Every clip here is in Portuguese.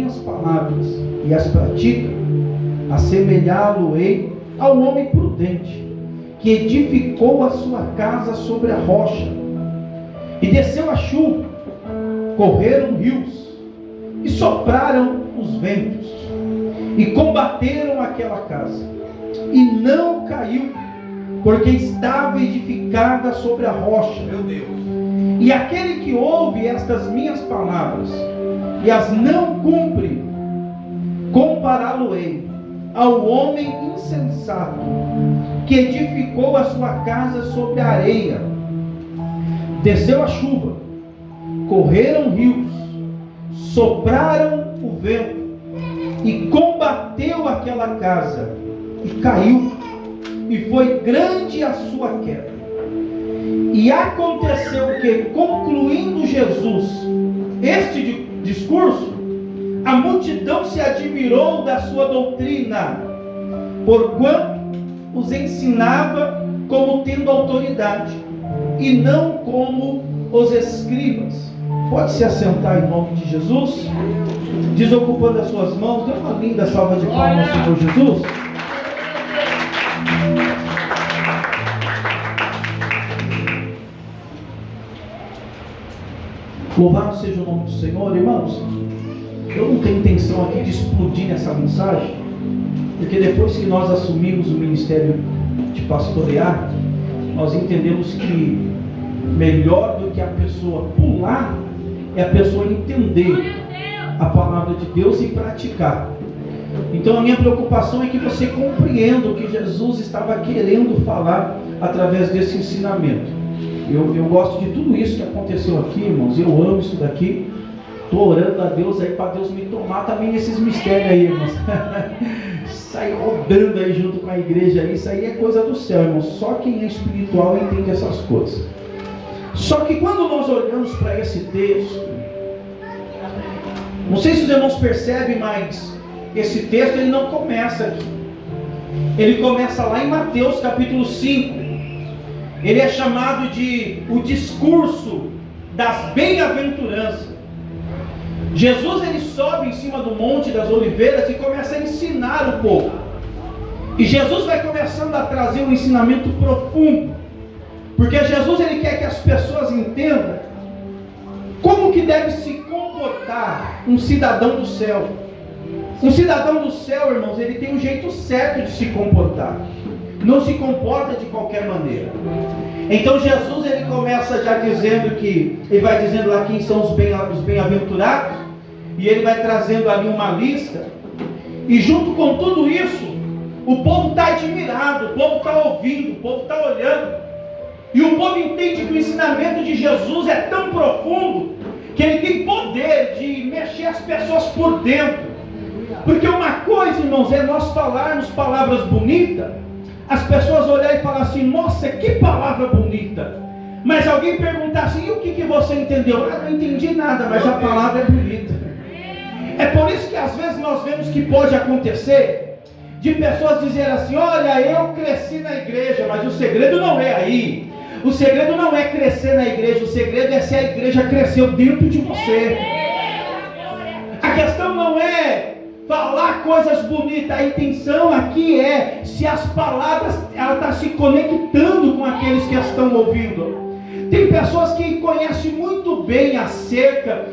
minhas palavras e as pratica, assemelhá-lo-ei ao homem prudente, que edificou a sua casa sobre a rocha, e desceu a chuva, correram rios, e sopraram os ventos, e combateram aquela casa, e não caiu, porque estava edificada sobre a rocha. Meu Deus. E aquele que ouve estas minhas palavras e as não cumpre, compará-lo-ei ao homem insensato, que edificou a sua casa sobre a areia. Desceu a chuva, correram rios, sopraram o vento, e combateu aquela casa, e caiu, e foi grande a sua queda. E aconteceu que, concluindo Jesus este discurso, a multidão se admirou da sua doutrina, porquanto os ensinava como tendo autoridade, e não como os escribas. Pode se assentar em nome de Jesus, desocupando as suas mãos. Dê uma linda salva de palmas ao Senhor Jesus. Louvado seja o nome do Senhor. Irmãos, eu não tenho intenção aqui de explodir nessa mensagem, porque depois que nós assumimos o ministério de pastorear, nós entendemos que melhor do que a pessoa pular é a pessoa entender a palavra de Deus e praticar. Então a minha preocupação é que você compreenda o que Jesus estava querendo falar através desse ensinamento. Eu gosto de tudo isso que aconteceu aqui, irmãos. Eu amo isso daqui. Estou orando a Deus aí para Deus me tomar também nesses mistérios aí, irmãos. Sair rodando aí junto com a igreja aí. Isso aí é coisa do céu, irmãos. Só quem é espiritual entende essas coisas. Só que quando nós olhamos para esse texto, não sei se os irmãos percebem, mas esse texto ele não começa aqui. Ele começa lá em Mateus capítulo 5. Ele é chamado de o discurso das bem-aventuranças. Jesus ele sobe em cima do Monte das Oliveiras e começa a ensinar o povo. E Jesus vai começando a trazer um ensinamento profundo, porque Jesus ele quer que as pessoas entendam como que deve se comportar um cidadão do céu. Um cidadão do céu, irmãos, ele tem um jeito certo de se comportar. Não se comporta de qualquer maneira. Então Jesus ele começa já dizendo que, ele vai dizendo lá quem são os bem-aventurados, e ele vai trazendo ali uma lista, e junto com tudo isso, o povo está admirado, o povo está ouvindo, o povo está olhando, e o povo entende que o ensinamento de Jesus é tão profundo, que ele tem poder de mexer as pessoas por dentro. Porque uma coisa, irmãos, é nós falarmos palavras bonitas, as pessoas olharem e falar assim: nossa, que palavra bonita. Mas alguém perguntar assim: e o que você entendeu? Ah, não entendi nada, mas a palavra é bonita. É por isso que às vezes nós vemos que pode acontecer de pessoas dizerem assim: olha, eu cresci na igreja, mas o segredo não é aí. O segredo não é crescer na igreja, o segredo é se a igreja cresceu dentro de você. A questão não é falar coisas bonitas, a intenção aqui é se as palavras ela está se conectando com aqueles que as estão ouvindo. Tem pessoas que conhecem muito bem acerca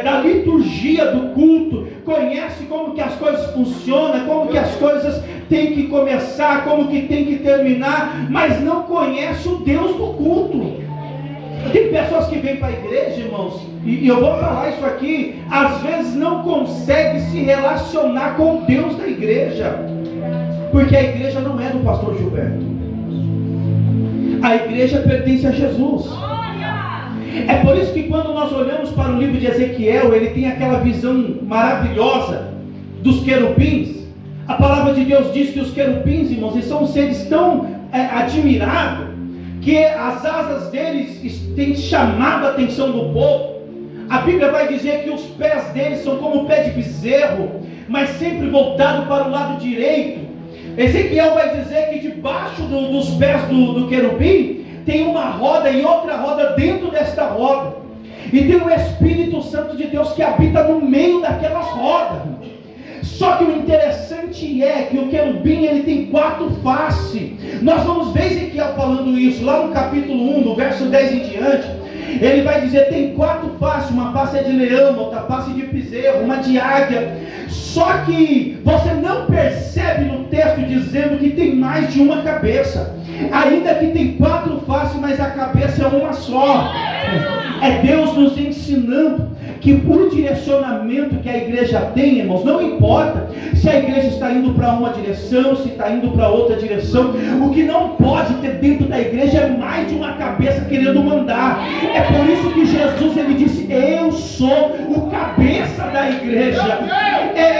da liturgia do culto, conhecem como que as coisas funcionam, como que as coisas têm que começar, como que tem que terminar, mas não conhecem o Deus do culto. Tem pessoas que vêm para a igreja, irmãos, e eu vou falar isso aqui, às vezes não consegue se relacionar com o Deus da igreja, porque a igreja não é do pastor Gilberto, a igreja pertence a Jesus. É por isso que quando nós olhamos para o livro de Ezequiel, ele tem aquela visão maravilhosa dos querubins. A palavra de Deus diz que os querubins, irmãos, eles são seres tão admiráveis, que as asas deles têm chamado a atenção do povo. A Bíblia vai dizer que os pés deles são como o pé de bezerro, mas sempre voltado para o lado direito. Ezequiel vai dizer que debaixo dos pés do querubim tem uma roda e outra roda dentro desta roda. e tem o Espírito Santo de Deus que habita no meio daquelas rodas. Só que o interessante é que o querubim, ele tem 4 faces. Nós vamos ver Ezequiel falando isso lá no capítulo 1, do verso 10 em diante. Ele vai dizer, tem 4 faces, uma face é de leão, outra face de bezerro, uma de águia. Só que você não percebe no texto dizendo que tem mais de uma cabeça. Ainda que tem 4 faces, mas a cabeça é uma só. É Deus nos ensinando que o direcionamento que a igreja tem, irmãos, não importa se a igreja está indo para uma direção, se está indo para outra direção. O que não pode ter dentro da igreja é mais de uma cabeça querendo mandar. É por isso que Jesus, ele disse, eu sou o cabeça da igreja.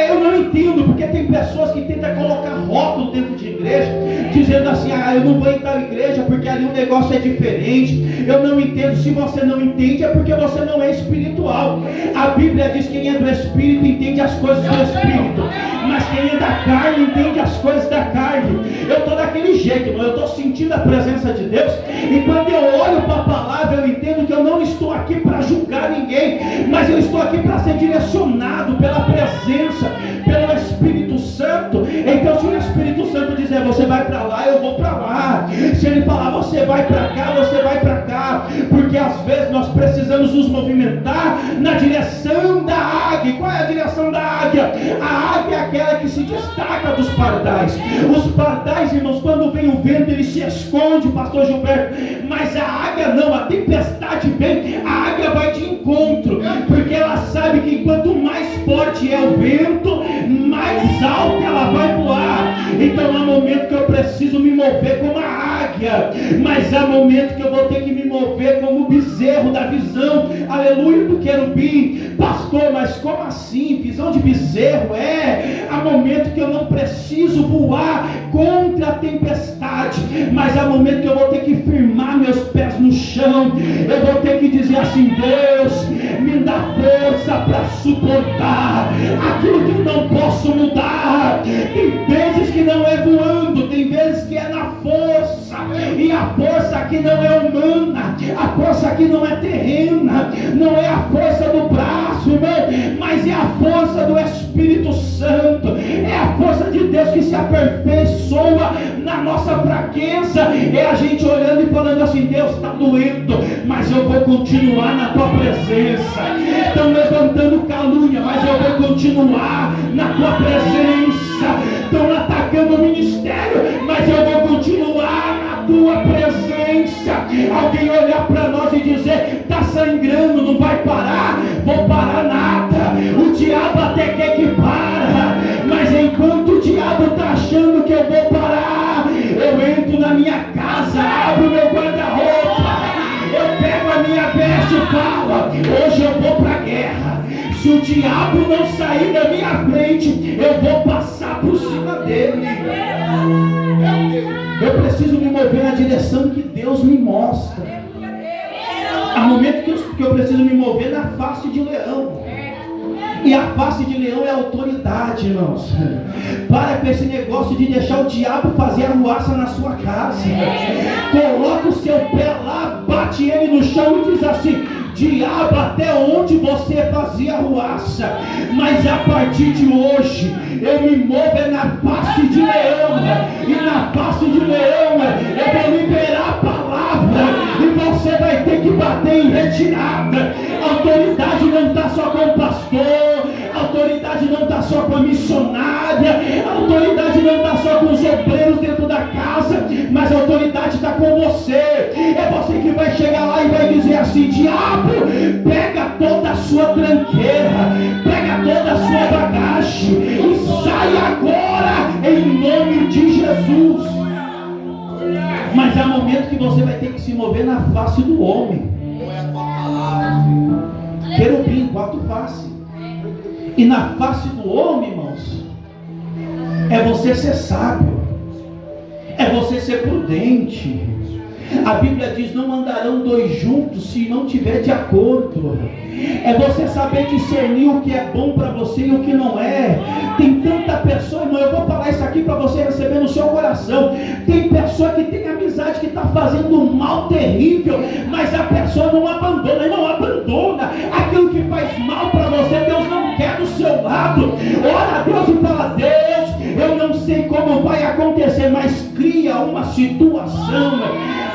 Eu não entendo, porque tem pessoas que tentam colocar rótulo dentro de igreja, dizendo assim, eu não vou em tal igreja porque ali o negócio é diferente. Eu não entendo. Se você não entende, é porque você não é espiritual. A Bíblia diz que quem é do Espírito entende as coisas do Espírito, mas quem é da carne entende as coisas da carne. Eu estou daquele jeito, irmão. Eu estou sentindo a presença de Deus, e quando eu olho para a palavra, eu entendo que eu não estou aqui para julgar ninguém, mas eu estou aqui para ser direcionado pela presença, pelo Espírito Santo. Então, se o Espírito Santo dizer, você vai para lá, eu vou para lá. Se ele falar, você vai para cá, você vai para cá. Porque às vezes nós precisamos nos movimentar na direção da águia. Qual é a direção da águia? A águia é aquela que se destaca dos pardais. Os pardais, irmãos, quando vem o vento, ele se esconde, pastor Gilberto. Mas a águia não, a tempestade vem, a águia vai de encontro, porque ela sabe que quanto mais forte é o vento, mais alto ela vai voar. Então há momento que eu preciso me mover como a águia, mas há momento que eu vou ter que me mover como o bezerro da visão, aleluia, do querubim. Pastor, mas como assim? Visão de bezerro? Há momento que eu não preciso voar contra a tempestade, mas há momento que eu vou ter que firmar meus pés no chão. Eu vou ter que dizer assim, Deus, me dá força para suportar aquilo que eu não posso mudar. Tem vezes que não é voando, tem vezes que é na força, e a força aqui não é humana, a força aqui não é terrena, não é a força do braço, irmão, mas é a força do Espírito Santo, é a força de Deus que se aperfeiçoa na nossa fraqueza. É a gente olhando e falando assim, Deus, está doendo, mas eu vou continuar na tua presença. Estão levantando calúnia, mas eu vou continuar na tua presença. Estão atacando o ministério, mas eu vou continuar na tua presença. Alguém olhar para nós e dizer, está sangrando, não vai parar. Vou parar nada. O diabo até quer que para, mas enquanto o diabo está achando que eu vou parar, eu entro na minha casa, abro meu guarda-roupa, eu pego a minha veste e falo, hoje eu vou para a guerra. Se o diabo não sair da minha frente, eu vou passar por cima dele. Eu preciso me mover na direção que Deus me mostra. Há momento que eu preciso me mover na face de leão. E a face de leão é a autoridade, irmãos. Para com esse negócio de deixar o diabo fazer arruaça na sua casa. Coloca o seu pé lá, bate ele no chão e diz assim, diabo, até onde você fazia arruaça? Mas a partir de hoje, eu me movo na face de leão. E na face de leão, eu vou liberar a palavra. E você vai ter que bater em retirada. A autoridade não está só com o pastor, a autoridade não está só com a missionária, a autoridade não está só com os obreiros dentro da casa, mas a autoridade está com você. É você que vai chegar lá e vai dizer assim, diabo, pega toda a sua tranqueira, pega toda a sua bagagem e sai agora em nome de Jesus. Mas há momento que você vai ter que se mover na face do homem. Querubim, 4 faces. E na face do homem, irmãos, é você ser sábio, é você ser prudente. A Bíblia diz, não andarão 2 juntos se não tiver de acordo. É você saber discernir o que é bom para você e o que não é. Tem tanta pessoa, irmão, eu vou falar isso aqui para você receber no seu coração. Tem pessoa que tem amizade que está fazendo um mal terrível, mas a pessoa não abandona. Irmão, abandona abandona, aquilo que faz mal para você, Deus não quer do seu lado. Ora a Deus e fala: Deus, eu não sei como vai acontecer, mas cria uma situação,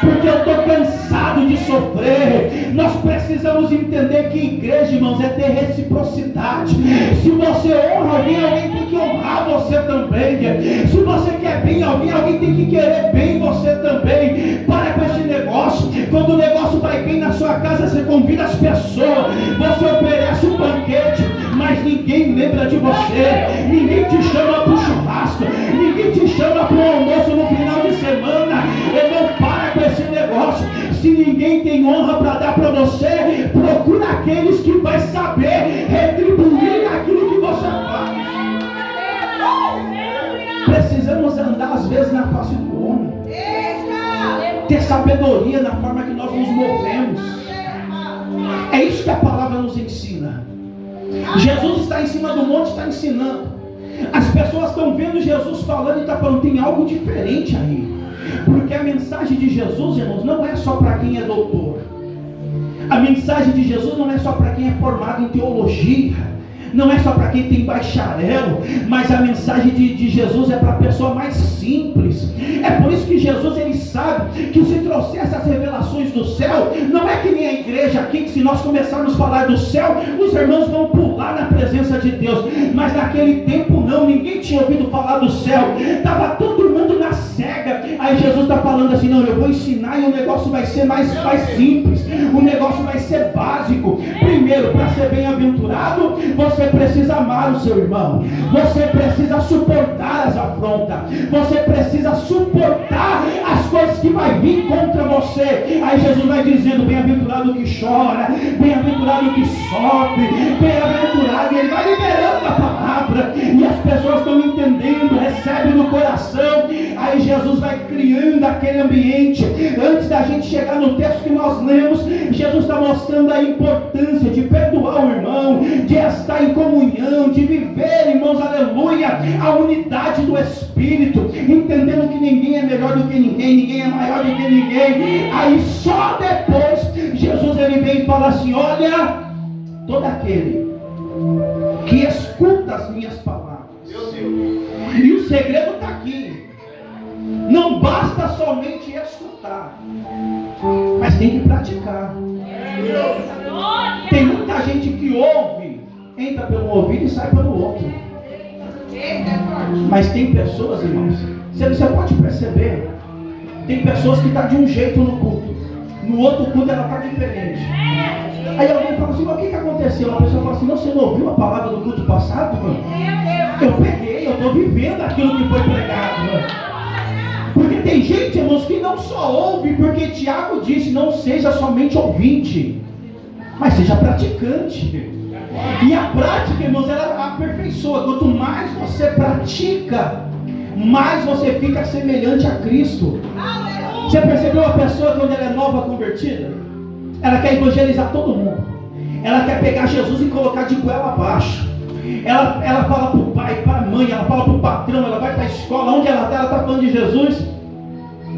porque eu estou cansado de sofrer. Nós precisamos entender que igreja, irmãos, é ter reciprocidade. Se você honra alguém, alguém tem que honrar você também. Se você quer bem alguém tem que querer bem você também. Para com esse negócio. Quando o negócio vai bem na sua casa, você convida as pessoas, você oferece um banquete, mas ninguém lembra de você, ninguém te chama para o churrasco, ninguém te chama para o almoço no final de semana. Irmão, para com esse negócio. Se ninguém tem honra para dar para você, procura aqueles que vai saber retribuir aquilo que você faz. Precisamos andar às vezes na face do homem, ter sabedoria na forma que nós nos movemos. É isso que a palavra nos ensina. Jesus está em cima do monte, está ensinando. As pessoas estão vendo Jesus falando e está falando: tem algo diferente aí. Porque a mensagem de Jesus, irmãos, não é só para quem é doutor. A mensagem de Jesus não é só para quem é formado em teologia, não é só para quem tem bacharel, mas a mensagem de Jesus é para a pessoa mais simples. É por isso que Jesus, ele sabe que se trouxer essas revelações do céu, não é que nem a igreja aqui, que se nós começarmos a falar do céu, os irmãos vão pular na presença de Deus. Mas naquele tempo não, ninguém tinha ouvido falar do céu, estava todo mundo na cega. Aí Jesus está falando assim: não, eu vou ensinar e o negócio vai ser mais simples, o negócio vai ser básico. Primeiro, para ser bem-aventurado, você precisa amar o seu irmão, você precisa suportar as afrontas, você precisa suportar as coisas que vai vir contra você. Aí Jesus vai dizendo: bem-aventurado que chora, bem-aventurado que sofre, bem-aventurado, e ele vai liberando a palavra, e as pessoas estão entendendo, recebem no coração. Aí Jesus vai criando aquele ambiente. Antes da gente chegar no texto que nós lemos, Jesus está mostrando a importância de perdoar o irmão, de estar em comunhão, de viver, irmãos, aleluia, a unidade do Espírito, entendendo que ninguém é melhor do que ninguém, ninguém é maior do que ninguém. Aí só depois Jesus, ele vem e fala assim: olha, todo aquele que escuta as minhas palavras, e o segredo está aqui, não basta somente escutar, mas tem que praticar. Tem muita gente que ouve, entra pelo ouvido e sai pelo outro. Mas tem pessoas, irmãos, você pode perceber, tem pessoas que estão de um jeito no culto, no outro culto ela está diferente. Aí alguém fala assim: mas o que aconteceu? A pessoa fala assim: não, você não ouviu a palavra do culto passado? Eu peguei, eu estou vivendo aquilo que foi pregado. Porque tem gente, irmãos, que não só ouve, porque Tiago disse: não seja somente ouvinte, mas seja praticante. E a prática, irmãos, ela aperfeiçoa. Quanto mais você pratica, mais você fica semelhante a Cristo. Você percebeu a pessoa quando ela é nova convertida? Ela quer evangelizar todo mundo. Ela quer pegar Jesus e colocar de goela abaixo. Ela fala para o pai, para a mãe, ela fala para o patrão, ela vai para a escola, onde ela está falando de Jesus.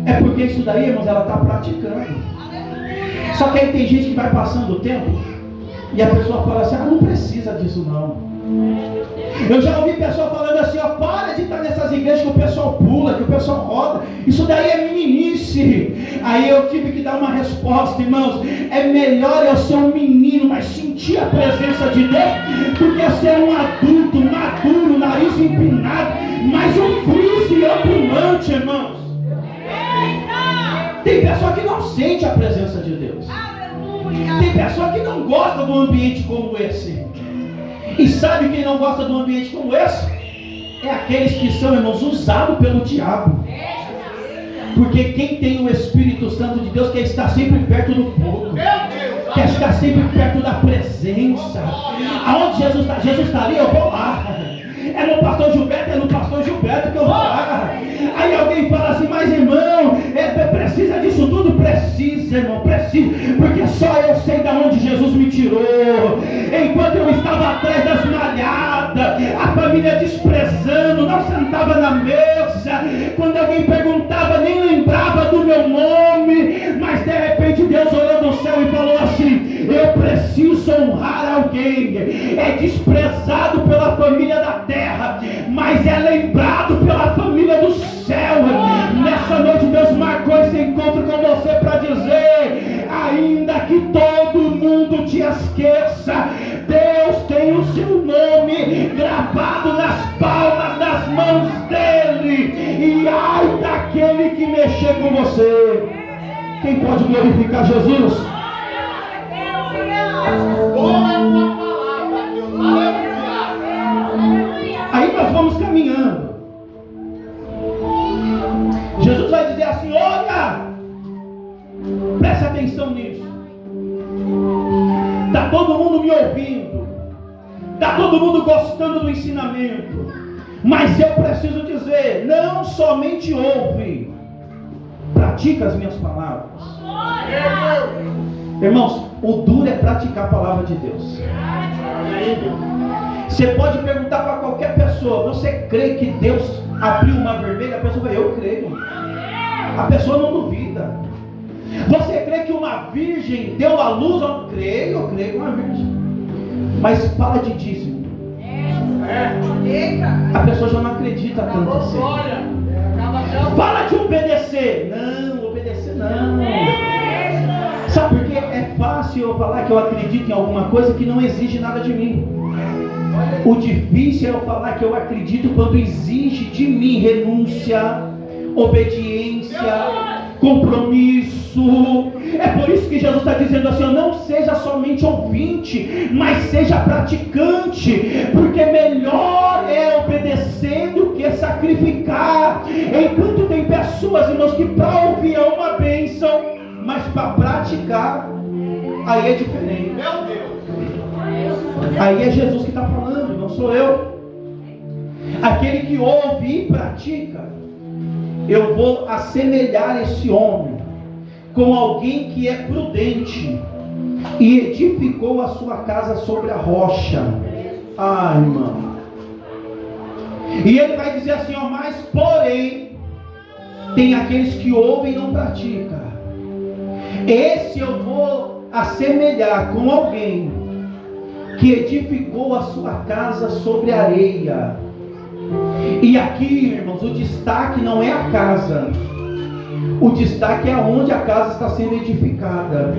É porque isso daí, irmãos, ela está praticando. Só que aí tem gente que vai passando o tempo e a pessoa fala assim: não precisa disso não. Eu já ouvi pessoa falando assim: para de estar nessas igrejas que o pessoal pula, que o pessoal roda, isso daí é meninice. Aí eu tive que dar uma resposta: irmãos, é melhor eu ser um menino, mas sentir a presença de Deus, do que ser um adulto, maduro, nariz empinado, mas um frizz ambulante, irmãos. Tem pessoa que não sente a presença de Deus. Tem pessoa que não gosta de um ambiente como esse. E sabe quem não gosta de um ambiente como esse? É aqueles que são, irmãos, usados pelo diabo. Porque quem tem o Espírito Santo de Deus quer estar sempre perto do fogo, quer estar sempre perto da presença. Aonde Jesus está? Jesus está ali, eu vou lá. É no pastor Gilberto que eu vou lá. Aí alguém fala assim: mas irmão, precisa disso tudo? Precisa, irmão, precisa. Porque só eu sei de onde Jesus me tirou. Enquanto eu estava atrás das malhadas, a família desprezando, não sentava na mesa. Quando alguém perguntava, nem lembrava do meu nome. Mas de repente Deus olhou do céu e falou assim: eu preciso Jerusalém, é desprezado pela família da terra, mas é lembrado pela família do céu. Nessa noite Deus marcou esse encontro com você para dizer: ainda que todo mundo te esqueça, Deus tem o seu nome gravado nas palmas das mãos dele, e ai daquele que mexer com você. Quem pode glorificar Jesus? Aí nós vamos caminhando. Jesus vai dizer assim: olha, preste atenção nisso. Está todo mundo me ouvindo, está todo mundo gostando do ensinamento, mas eu preciso dizer: não somente ouve, pratica as minhas palavras. Irmãos, o duro é praticar a palavra de Deus. Você pode perguntar para qualquer pessoa: você crê que Deus abriu o mar vermelho? A pessoa vai: eu creio. A pessoa não duvida. Você crê que uma virgem deu a luz? Eu creio que uma virgem. Mas fala de dízimo, a pessoa já não acredita tanto assim. Fala de obedecer. Não, obedecer não. Sabe por quê? É fácil eu falar que eu acredito em alguma coisa que não exige nada de mim. O difícil é eu falar que eu acredito quando exige de mim renúncia, obediência, compromisso. É por isso que Jesus está dizendo assim: não seja somente ouvinte, mas seja praticante, porque melhor é obedecer do que sacrificar. Enquanto tem pessoas, irmãos, que para ouvir é uma bênção, mas para praticar aí é diferente. Meu Deus! Aí é Jesus que está falando, não sou eu. Aquele que ouve e pratica, eu vou assemelhar esse homem com alguém que é prudente e edificou a sua casa sobre a rocha. Ah, irmão. E ele vai dizer assim: ó, mas porém tem aqueles que ouvem e não praticam. Esse eu vou assemelhar com alguém que edificou a sua casa sobre a areia. E aqui, irmãos, o destaque não é a casa, o destaque é onde a casa está sendo edificada.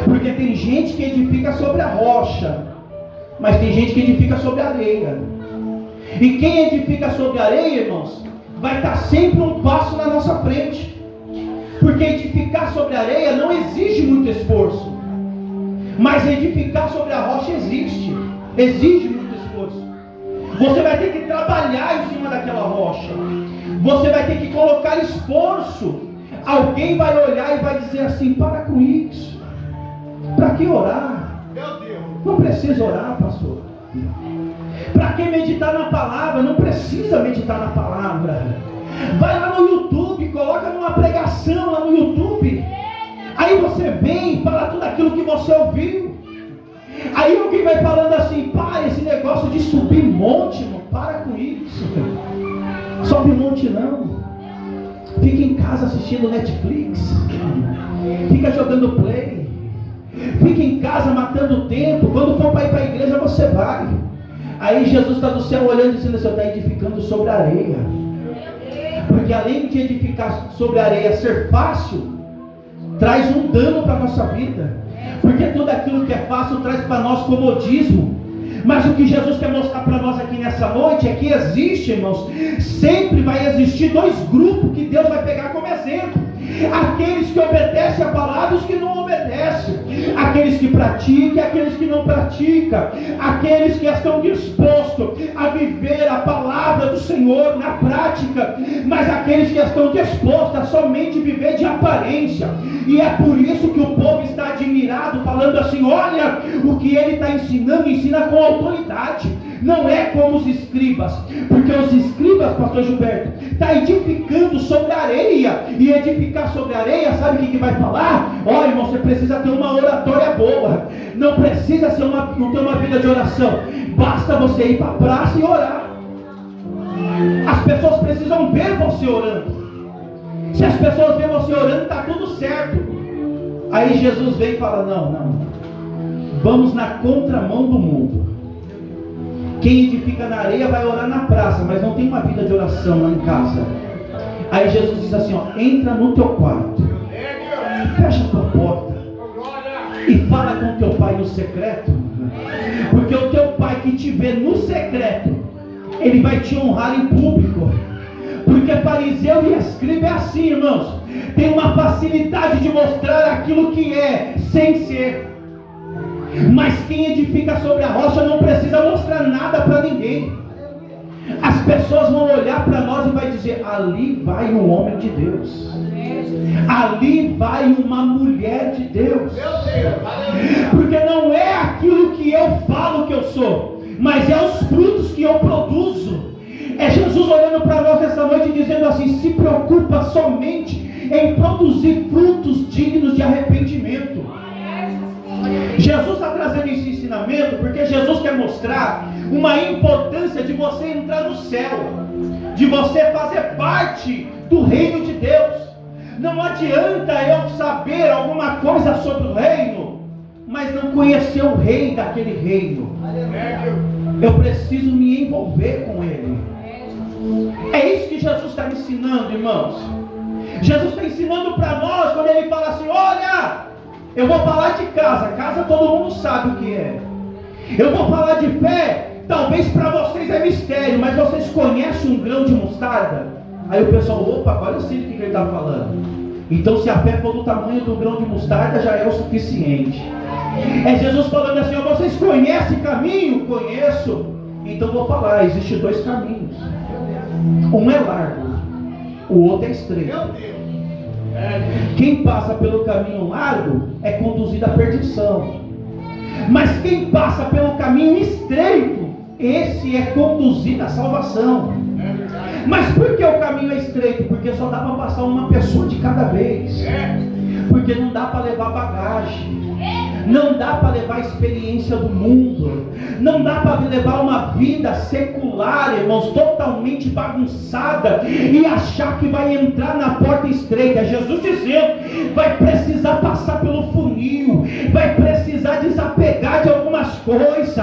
Porque tem gente que edifica sobre a rocha, mas tem gente que edifica sobre a areia. E quem edifica sobre a areia, irmãos, vai estar sempre um passo na nossa frente. Porque edificar sobre a areia não exige muito esforço, mas edificar sobre a rocha exige muito esforço. Você vai ter que trabalhar em cima daquela rocha, você vai ter que colocar esforço. Alguém vai olhar e vai dizer assim: para com isso, para que orar? Não precisa orar, pastor. Para que meditar na palavra? Não precisa meditar na palavra. Vai lá no YouTube, coloca numa pregação lá no YouTube. Aí você vem e fala tudo aquilo que você ouviu. Aí alguém vai falando assim: para esse negócio de subir monte, irmão, para com isso. Sobe monte não. Fica em casa assistindo Netflix. Fica jogando play. Fica em casa matando tempo. Quando for para ir para a igreja, você vai. Aí Jesus está do céu olhando e dizendo: você está edificando sobre a areia. Porque além de edificar sobre a areia ser fácil, traz um dano para a nossa vida. Porque tudo aquilo que é fácil traz para nós comodismo. Mas o que Jesus quer mostrar para nós aqui nessa noite é que existe, irmãos, sempre vai existir dois grupos que Deus vai pegar como exemplo: aqueles que obedecem a palavra e os que não obedecem, aqueles que praticam e aqueles que não praticam, aqueles que estão dispostos a viver a palavra do Senhor na prática, mas aqueles que estão dispostos a somente viver de aparência. E é por isso que o povo está admirado, falando assim: olha, o que ele está ensinando, ensina com autoridade, não é como os escribas. Porque os escribas, pastor Gilberto, está edificando sobre a areia, e edificar sobre a areia, sabe o que vai falar? Olha, irmão, você precisa ter uma oratória boa, não precisa ser não ter uma vida de oração, basta você ir para a praça e orar. As pessoas precisam ver você orando. Se as pessoas veem você orando, está tudo certo. Aí Jesus vem e fala: não, vamos na contramão do mundo. Quem edifica na areia vai orar na praça, mas não tem uma vida de oração lá em casa. Aí Jesus diz assim, ó, entra no teu quarto, fecha a tua porta e fala com teu pai no secreto, porque o teu pai que te vê no secreto, ele vai te honrar em público. Porque fariseu e escriba é assim, irmãos, tem uma facilidade de mostrar aquilo que é sem ser. Mas quem edifica sobre a rocha não precisa mostrar nada para ninguém. As pessoas vão olhar para nós e vai dizer, ali vai um homem de Deus, ali vai uma mulher de Deus. Porque não é aquilo que eu falo que eu sou, mas é os frutos que eu produzo. É Jesus olhando para nós nessa noite dizendo assim, se preocupa somente em produzir frutos dignos de arrependimento. Jesus está trazendo esse ensinamento porque Jesus quer mostrar uma importância de você entrar no céu, de você fazer parte do reino de Deus. Não adianta eu saber alguma coisa sobre o reino, mas não conhecer o rei daquele reino. Eu preciso me envolver com ele. É isso que Jesus está ensinando, irmãos. Jesus está ensinando para nós quando ele fala assim, olha, eu vou falar de casa, casa todo mundo sabe o que é. Eu vou falar de fé, talvez para vocês é mistério, mas vocês conhecem um grão de mostarda? Aí o pessoal, opa, agora eu sei do que ele está falando. Então se a fé for do tamanho do grão de mostarda, já é o suficiente. É Jesus falando assim, ó, vocês conhecem caminho? Conheço. Então vou falar, existem dois caminhos. Um é largo, o outro é estreito. Quem passa pelo caminho largo é conduzido à perdição, mas quem passa pelo caminho estreito, esse é conduzido à salvação. Mas por que o caminho é estreito? Porque só dá para passar uma pessoa de cada vez. Porque não dá para levar bagagem, não dá para levar a experiência do mundo, não dá para levar uma vida secular, irmãos, totalmente bagunçada e achar que vai entrar na porta estreita. Jesus dizendo, vai precisar passar pelo funil, vai precisar desapegar de algumas coisas,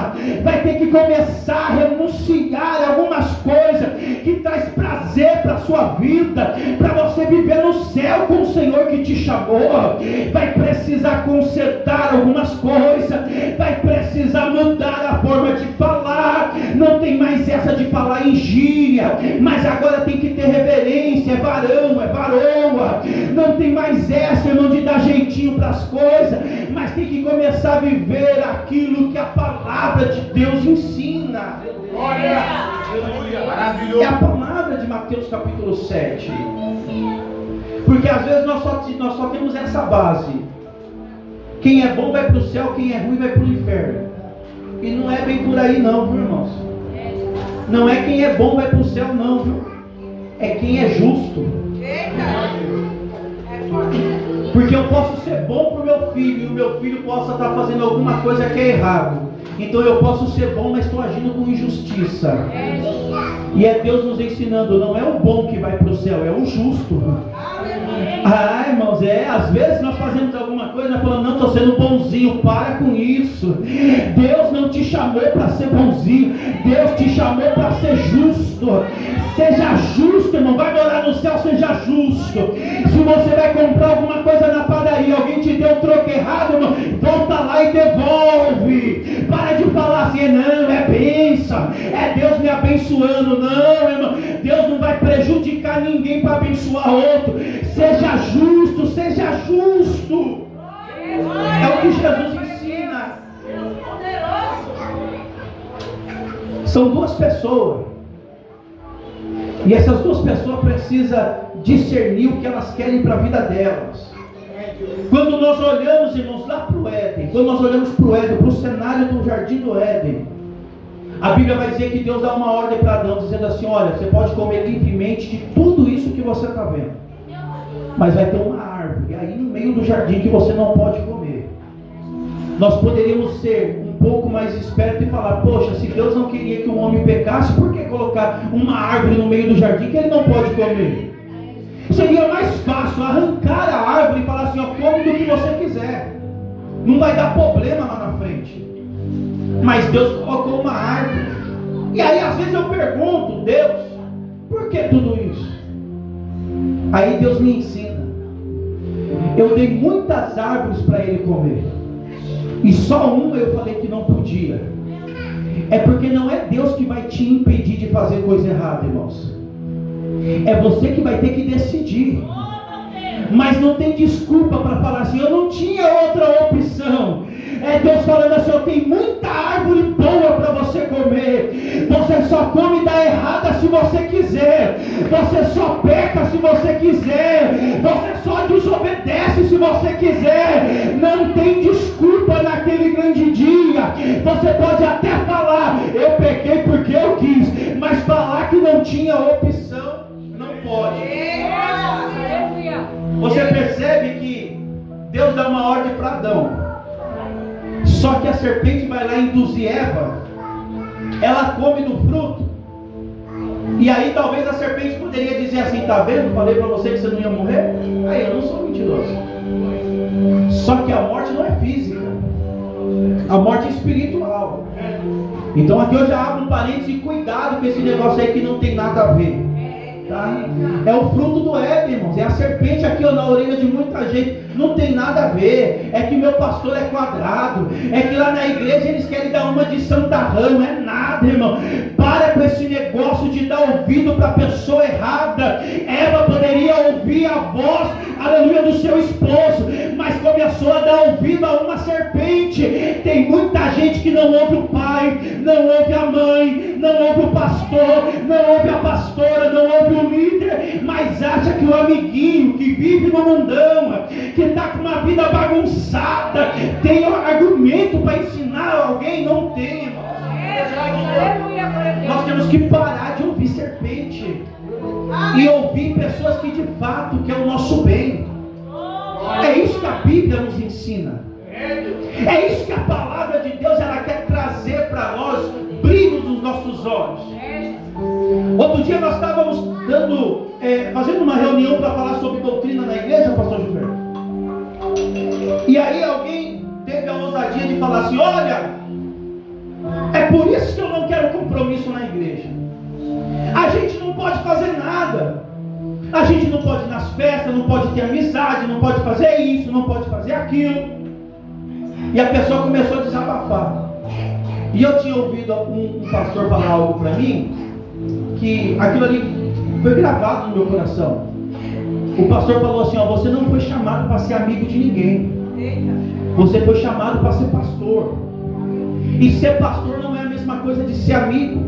vai ter que começar a renunciar a algumas coisas que traz prazer para a sua vida, para você viver no céu com o Senhor que te chamou. Vai precisar consertar algumas coisas, vai precisar mudar a forma de falar. Não tem mais essa de falar em gíria, mas agora tem que ter reverência, é varão, é varoa. Não tem mais essa, irmão, de dar jeitinho para as coisas, mas tem que começar a viver aquilo que a palavra de Deus ensina. É a palavra de Mateus capítulo 7. Porque às vezes nós só temos essa base. Quem é bom vai para o céu, quem é ruim vai para o inferno. E não é bem por aí não, viu, irmãos? Não é quem é bom vai para o céu não, viu? É quem é justo. Porque eu posso ser bom para o meu filho, e o meu filho possa estar fazendo alguma coisa que é errado. Então eu posso ser bom, mas estou agindo com injustiça. E é Deus nos ensinando, não é o bom que vai para o céu, é o justo. Ah, irmãos, às vezes nós fazemos alguma coisa, nós falamos, não, estou sendo bonzinho, para com isso. Deus não te chamou para ser bonzinho, Deus te chamou para ser justo. Seja justo, irmão, vai morar no céu, seja justo. Se você vai comprar alguma coisa na padaria, alguém te deu um troco errado, irmão, volta lá e devolve. Para de falar assim, não, é bênção, é Deus me abençoando. Não, irmão, Deus não vai prejudicar ninguém para abençoar outro. Seja justo, seja justo. É o que Jesus ensina. São duas pessoas, e essas duas pessoas precisam discernir o que elas querem para a vida delas. Quando nós olhamos, irmãos, lá para o Éden, quando nós olhamos para o Éden, para o cenário do jardim do Éden, a Bíblia vai dizer que Deus dá uma ordem para Adão, dizendo assim, olha, você pode comer livremente de tudo isso que você está vendo, mas vai ter uma árvore aí no meio do jardim que você não pode comer. Nós poderíamos ser um pouco mais espertos e falar, poxa, se Deus não queria que o homem pecasse, por que colocar uma árvore no meio do jardim que ele não pode comer? Seria mais fácil arrancar a árvore e falar assim, ó, come do que você quiser. não vai dar problema lá na frente. Mas Deus colocou uma árvore. E aí às vezes eu pergunto, Deus, por que tudo isso? Aí Deus me ensina. Eu dei muitas árvores para ele comer, e só uma eu falei que não podia. É porque não é Deus que vai te impedir de fazer coisa errada, irmãos. É você que vai ter que decidir. Mas não tem desculpa para falar assim, eu não tinha outra opção. É Deus falando assim, eu tenho muita árvore boa para você comer. Você só come da errada se você quiser. Você só peca se você quiser. Você só desobedece se você quiser. Não tem desculpa naquele grande dia. Você pode até falar, eu pequei porque eu quis, mas falar que não tinha opção, não pode. Você percebe que Deus dá uma ordem para Adão. Só que a serpente vai lá e induzir Eva. Ela come do fruto. E aí talvez a serpente poderia dizer assim, tá vendo? Falei para você que você não ia morrer. Aí eu não sou mentiroso. Só que a morte não é física. A morte é espiritual. Então aqui eu já abro um parênteses e cuidado com esse negócio aí que não tem nada a ver. Tá? É o fruto do Éden, irmãos. É a serpente aqui na orelha de muita gente. Não tem nada a ver. É que meu pastor é quadrado. É que lá na igreja eles querem dar uma de Santa Rama. É nada, irmão. Para com esse negócio de dar ouvido para a pessoa errada. Eva poderia ouvir a voz, aleluia, do seu esposo, mas começou a dar ouvido a uma serpente. Tem muita gente que não ouve o pai, não ouve a mãe, não ouve o pastor, não ouve a pastora, não ouve o líder, mas acha que o amiguinho que vive no mundão, que está com uma vida bagunçada, tem argumento para ensinar alguém. Não tem, irmão. Nós temos que parar de ouvir serpente e ouvir pessoas que de fato querem o nosso bem. É isso que a Bíblia nos ensina. É isso que a palavra de Deus ela quer trazer para nós, brilho nos nossos olhos. Outro dia nós estávamos fazendo uma reunião para falar sobre doutrina na igreja, pastor Gilberto. E aí alguém teve a ousadia de falar assim, olha, é por isso que eu não quero compromisso na igreja. A gente não pode fazer nada. A gente não pode ir nas festas, não pode ter amizade, não pode fazer isso, não pode fazer aquilo. E a pessoa começou a desabafar. E eu tinha ouvido um pastor falar algo para mim, que aquilo ali foi gravado no meu coração. O pastor falou assim, ó, você não foi chamado para ser amigo de ninguém. Você foi chamado para ser pastor. E ser pastor não é a mesma coisa de ser amigo.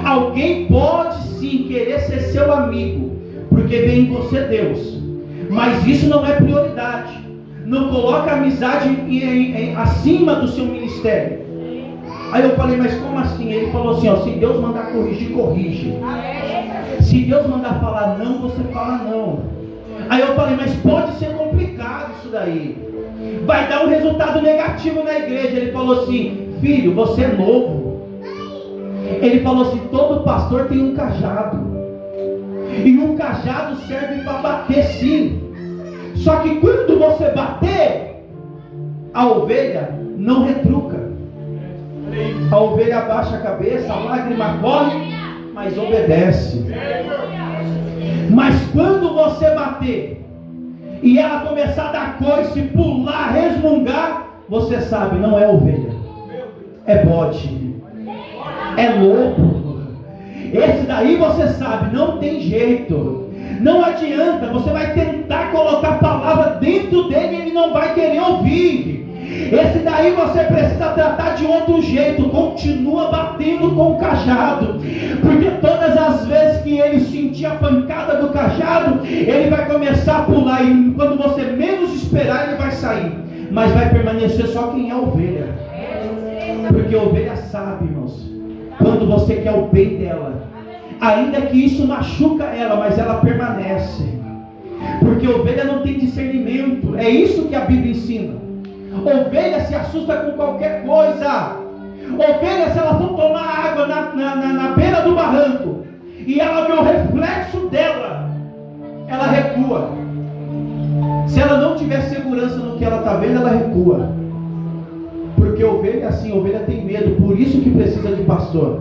Alguém pode sim querer ser seu amigo, porque vem em você Deus, mas isso não é prioridade. Não coloca a amizade acima do seu ministério. Aí eu falei, mas como assim? Ele falou assim, ó, se Deus mandar corrigir, corrige. Se Deus mandar falar não, você fala não. Aí eu falei, mas pode ser complicado isso daí. Vai dar um resultado negativo na igreja. Ele falou assim, filho, você é novo. Ele falou assim, todo pastor tem um cajado. E um cajado serve para bater sim. Só que quando você bater, a ovelha não retruca. A ovelha abaixa a cabeça, a lágrima corre, mas obedece. Mas quando você bater e ela começar a dar coice, pular, resmungar, você sabe, não é ovelha, é bode, é lobo. Esse daí você sabe, não tem jeito. Não adianta, você vai tentar colocar a palavra dentro dele e ele não vai querer ouvir. Esse daí você precisa tratar de outro jeito. Continua batendo com o cajado, porque todas as vezes que ele sentir a pancada do cajado, ele vai começar a pular, e quando você menos esperar, ele vai sair, mas vai permanecer só quem é ovelha. Porque a ovelha sabe, irmãos, quando você quer o bem dela, ainda que isso machuca ela, mas ela permanece, porque a ovelha não tem discernimento. É isso que a Bíblia ensina. Ovelha se assusta com qualquer coisa. Ovelha, se ela for tomar água na beira do barranco e ela vê o reflexo dela, ela recua. Se ela não tiver segurança no que ela está vendo, ela recua. ovelha é assim, a ovelha tem medo, por isso que precisa de pastor.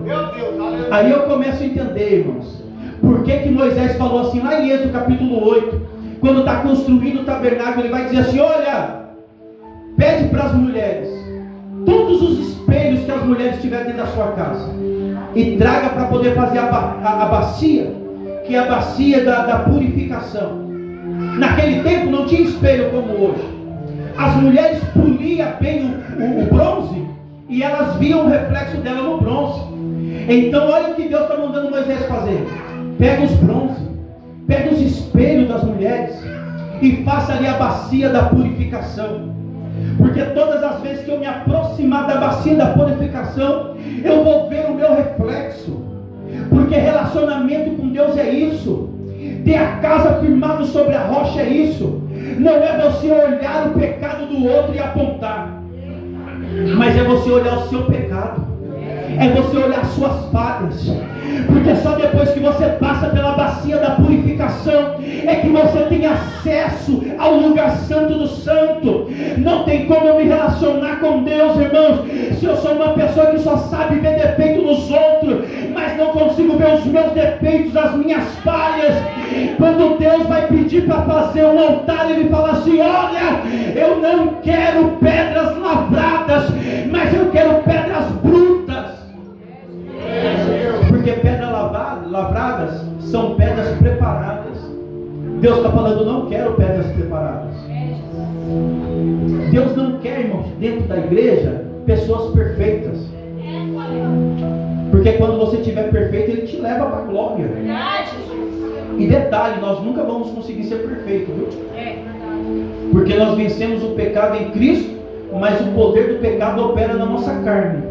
Aí eu começo a entender, irmãos, por que Moisés falou assim lá em Êxodo capítulo 8, quando está construindo o tabernáculo, ele vai dizer assim: olha, pede para as mulheres todos os espelhos que as mulheres tiverem dentro da sua casa e traga para poder fazer a bacia, que é a bacia da purificação. Naquele tempo não tinha espelho como hoje. As mulheres poliam bem o bronze e elas viam o reflexo dela no bronze. Então olha o que Deus está mandando Moisés fazer: pega os bronze, pega os espelhos das mulheres e faça ali a bacia da purificação. Porque todas as vezes que eu me aproximar da bacia da purificação, eu vou ver o meu reflexo. Porque relacionamento com Deus é isso. Ter a casa firmada sobre a rocha é isso. Não é você olhar o pecado do outro e apontar, mas é você olhar o seu pecado. É você olhar as suas falhas. Porque só depois que você passa pela bacia da purificação é que você tem acesso ao lugar santo do santo. Não tem como eu me relacionar com Deus, irmãos, se eu sou uma pessoa que só sabe ver defeito nos outros, mas não consigo ver os meus defeitos, as minhas falhas. Quando Deus vai pedir para fazer um altar, Ele fala assim: olha, eu não quero pedras lavradas, mas eu quero pedras brutas. Porque pedras lavradas são pedras preparadas. Deus está falando: não quero pedras preparadas. Deus não quer, irmãos, dentro da igreja, pessoas perfeitas. Porque quando você estiver perfeito, Ele te leva para a glória. E detalhe, nós nunca vamos conseguir ser perfeitos, viu? Porque nós vencemos o pecado em Cristo, mas o poder do pecado opera na nossa carne.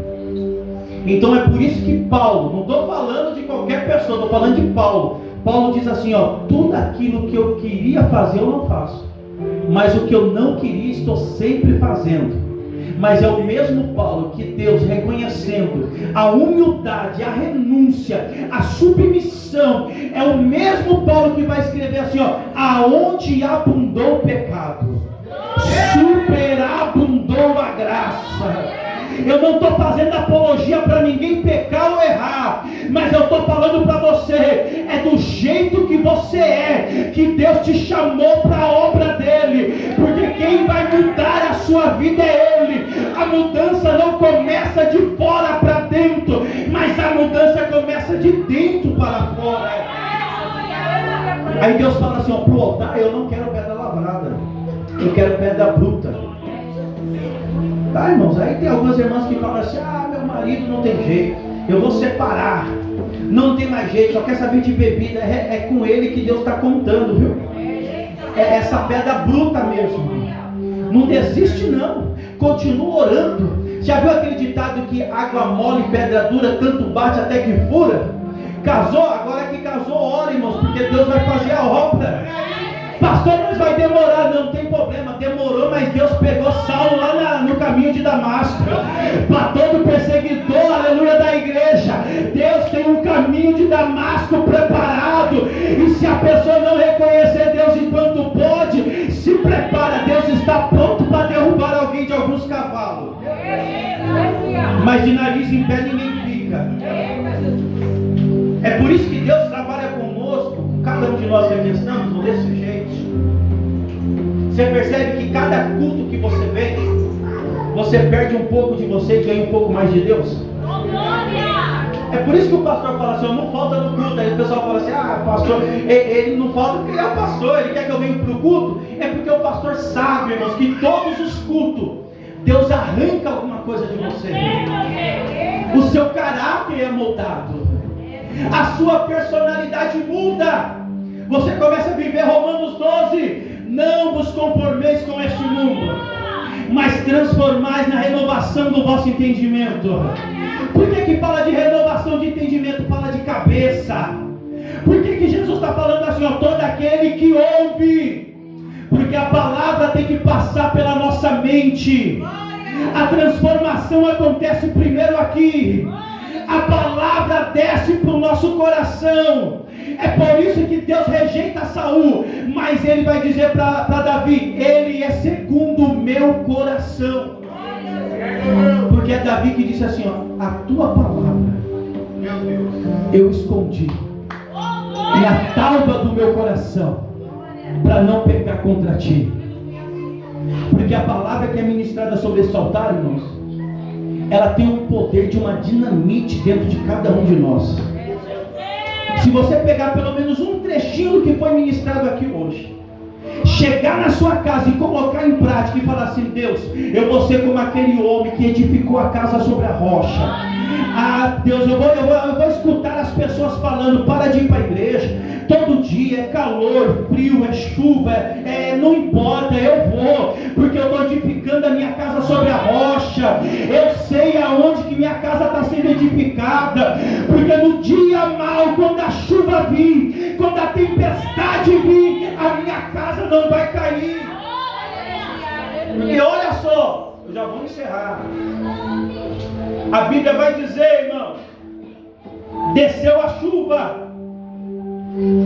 Então é por isso que Paulo, não estou falando de qualquer pessoa, estou falando de Paulo. Paulo diz assim: ó, tudo aquilo que eu queria fazer eu não faço, mas o que eu não queria estou sempre fazendo. Mas é o mesmo Paulo que Deus, reconhecendo a humildade, a renúncia, a submissão, é o mesmo Paulo que vai escrever assim: ó, aonde abundou o pecado, superabundou a graça. Eu não estou fazendo apologia para ninguém pecar ou errar, mas eu estou falando para você, é do jeito que você é, que Deus te chamou para a obra dele, porque quem vai mudar a sua vida é Ele. A mudança não começa de fora para dentro, mas a mudança começa de dentro para fora. Aí Deus fala assim: ó, para o altar eu não quero pedra lavrada, eu quero pedra bruta. Tá, irmãos? Aí tem algumas irmãs que falam assim: ah, meu marido não tem jeito, eu vou separar, não tem mais jeito, só quer saber de bebida. É com ele que Deus está contando, viu? É essa pedra bruta mesmo. Não desiste não, continua orando. Já viu aquele ditado que água mole e pedra dura tanto bate até que fura? Casou? Agora que casou, ora, irmãos, porque Deus vai fazer a obra. Pastor, mas vai demorar. Não tem problema, demorou, mas Deus pegou Saulo lá no caminho de Damasco. Para todo perseguidor, aleluia, da igreja, Deus tem um caminho de Damasco preparado. E se a pessoa não reconhecer Deus enquanto pode, se prepara, Deus está pronto para derrubar alguém de alguns cavalos. Mas de nariz em pé ninguém fica. É por isso que Deus trabalha conosco, com cada um de nós que aqui estamos, desse jeito. Você percebe que cada culto que você vem, você perde um pouco de você e ganha um pouco mais de Deus? É por isso que o pastor fala assim: não falta no culto. Aí o pessoal fala assim: ah, pastor, ele não falta porque ele é o pastor, ele quer que eu venha para o culto. É porque o pastor sabe, irmãos, que todos os cultos Deus arranca alguma coisa de você. O seu caráter é moldado, a sua personalidade muda. Você começa a viver Romanos 12: não vos conformeis com este mundo, mas transformais na renovação do vosso entendimento. Por que fala de renovação de entendimento? Fala de cabeça. Por que Jesus está falando assim, ó, todo aquele que ouve? Porque a palavra tem que passar pela nossa mente. A transformação acontece primeiro aqui. A palavra desce para o nosso coração. É por isso que Deus rejeita Saul, mas ele vai dizer para Davi: ele é segundo o meu coração. Por Porque é Davi que disse assim, ó, a tua palavra, meu Deus, eu escondi na tálba do meu coração, para não pecar contra ti. Porque a palavra que é ministrada sobre esse altar, irmãos, ela tem um poder de uma dinamite dentro de cada um de nós. Se você pegar pelo menos um trechinho do que foi ministrado aqui hoje, chegar na sua casa e colocar em prática e falar assim, Deus, eu vou ser como aquele homem que edificou a casa sobre a rocha. Ah, Deus, eu vou escutar as pessoas falando, para de ir para a igreja, todo dia é calor, frio, é chuva, não importa, eu vou, porque eu estou edificando a minha casa sobre a rocha. Eu sei aonde que minha casa está sendo edificada, porque no dia mau, quando a chuva vir, quando a tempestade vir, a minha casa não vai cair. E olha só, eu já vou encerrar. A Bíblia vai dizer, irmão, desceu a chuva.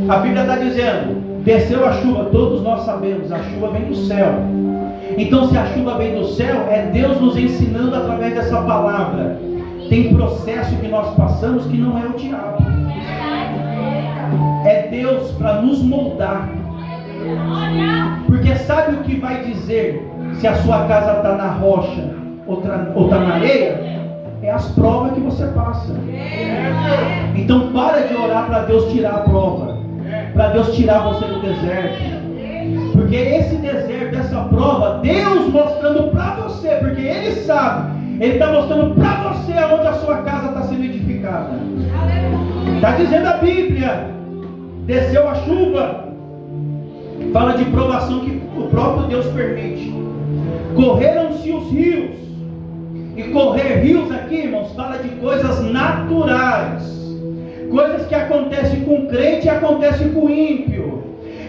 A Bíblia está dizendo, desceu a chuva. Todos nós sabemos, a chuva vem do céu. Então, se a chuva vem do céu, é Deus nos ensinando através dessa palavra. Tem processo que nós passamos que não é o diabo, é Deus para nos moldar. Porque sabe o que vai dizer se a sua casa está na rocha ou está na areia? É as provas que você passa. Então para de orar para Deus tirar a prova, para Deus tirar você do deserto. Porque esse deserto, essa prova, Deus mostrando para você, porque Ele sabe, Ele está mostrando para você aonde a sua casa está sendo edificada. Está dizendo a Bíblia, desceu a chuva. Fala de provação que o próprio Deus permite. Correram-se os rios. E correr rios aqui, irmãos, fala de coisas naturais. Coisas que acontecem com o crente e acontecem com o ímpio.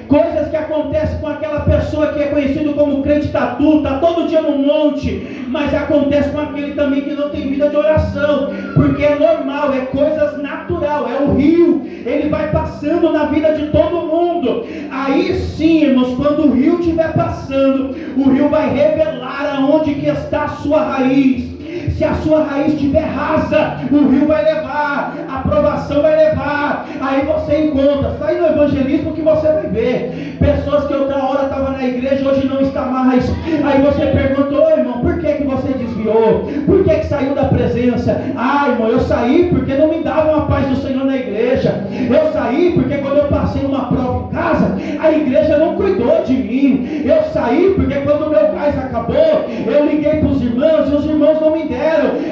Coisas que acontecem com aquela pessoa que é conhecido como crente tatu, está todo dia no monte, mas acontece com aquele também que não tem vida de oração, porque é normal, é coisas natural, é o rio, ele vai passando na vida de todo mundo. Aí sim, irmãos, quando o rio estiver passando, o rio vai revelar aonde que está a sua raiz. Se a sua raiz estiver rasa, o rio vai levar, a provação vai levar. Aí você encontra, sai no evangelismo que você vai ver pessoas que outra hora estavam na igreja, hoje não está mais. Aí você perguntou, irmão, por que você desviou? Por que saiu da presença? Ah, irmão, eu saí porque não me davam a paz do Senhor na igreja. Eu saí porque quando eu passei uma prova em casa, a igreja não cuidou de mim. Eu saí porque quando o meu gás acabou, eu liguei para os irmãos e os irmãos não me deram.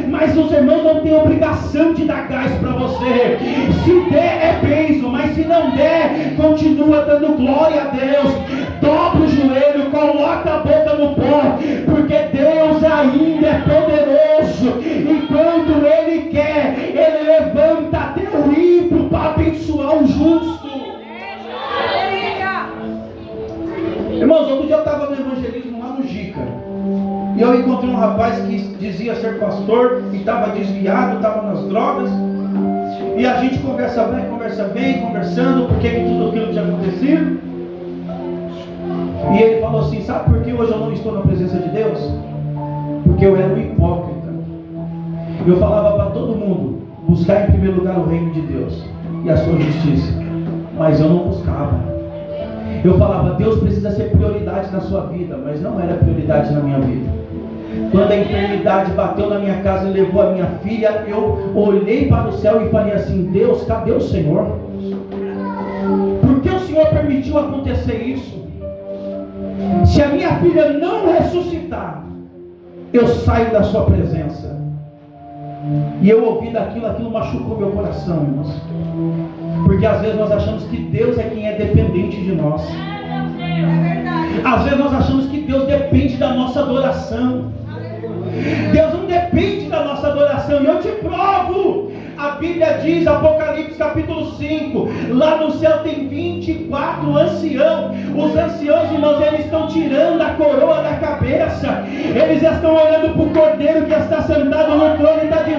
Mas os irmãos não têm obrigação de dar gás para você. Se der é bênção, mas se não der, continua dando glória a Deus. Dobra o joelho, coloca a boca no pó, porque Deus ainda é poderoso, e quando Ele quer, Ele levanta até o ímpio para abençoar o justo. Irmãos, outro dia eu estava no evangelismo lá no Gica, e eu encontrei um rapaz que dizia ser pastor e estava desviado, estava nas drogas. E a gente conversa bem, conversando porque tudo aquilo tinha acontecido. E ele falou assim, sabe por que hoje eu não estou na presença de Deus? Porque eu era um hipócrita. Eu falava para todo mundo, buscar em primeiro lugar o reino de Deus e a sua justiça. Mas eu não buscava. Eu falava, Deus precisa ser prioridade na sua vida, mas não era prioridade na minha vida. Quando a enfermidade bateu na minha casa e levou a minha filha, eu olhei para o céu e falei assim, Deus, cadê o Senhor? Por que o Senhor permitiu acontecer isso? Se a minha filha não ressuscitar, eu saio da sua presença. E eu ouvi daquilo, aquilo machucou meu coração, irmãos. Porque às vezes nós achamos que Deus é quem é dependente de nós. Às vezes nós achamos que Deus depende da nossa adoração. Deus não depende da nossa adoração. E eu te provo. A Bíblia diz, Apocalipse capítulo 5, lá no céu tem 24 anciãos. Os anciãos, irmãos, eles estão tirando a coroa da cabeça. Eles estão olhando para o Cordeiro que está sentado no trono e está dizendo,